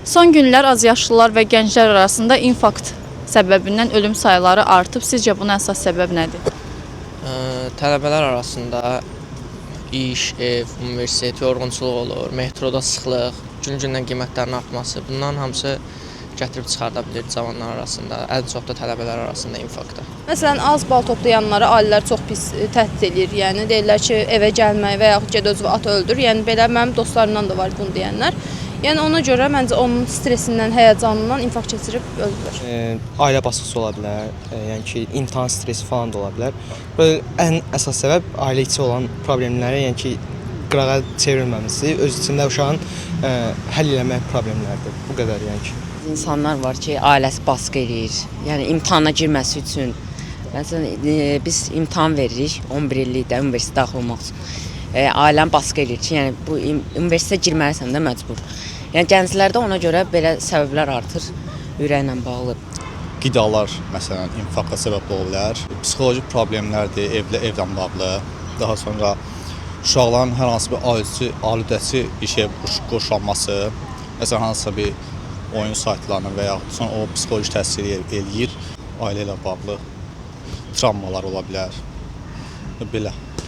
Son günlər azyaşlılar və gənclər arasında infarkt səbəbindən ölüm sayıları artıb. Sizcə buna əsas səbəb nədir? Tələbələr arasında iş, ev, universitet, yorğunçuluq olur, metroda sıxlıq, gün-gündən qiymətlərin artması. Bunların hamısı gətirib çıxarda bilir cavanlar arasında, ən çox da tələbələr arasında infarkta. Məsələn, az bal toplayanlara ailələr çox pis təhdid edir. Yəni deyirlər ki, evə gəlmək və yaxud ged özünü at öldür. Yəni belə mənim dostlarımdan da var bunu deyənlər. Yəni ona görə məncə onun stresindən, həyəcanından infarkt keçirib öldürür. Ailə baskısı ola bilər, yəni ki, imtahan stresi falan da ola bilər. Böyle ən əsas səbəb ailə içi olan problemlərə, yəni ki, qırağa çevrilməməsi, öz içində uşağın həll eləmək problemləridir. Bu qədər yəni ki. İnsanlar var ki, ailəsi baskı eləyir. Yəni imtahana girməsi üçün. Məsələn, biz imtahan veririk 11 illikdə universitetə daxil olmaq üçün. Ailəm baskı eləyir ki, yəni bu universitetə girməlisən də məcbur. Yəni gənclərdə ona görə belə səbəblər artır ürəklə bağlı. Qidalar məsələn infarkta səbəb ola bilər. Psixoloji problemlərdir, evlə bağlı. Daha sonra uşaqların hər hansı bir aludəçi işə qoşulması, məsələn hansısa bir oyun saytlarına və ya sonra o psixoloji təsir eləyir, ailə ilə bağlı travmalar ola bilər. Belə.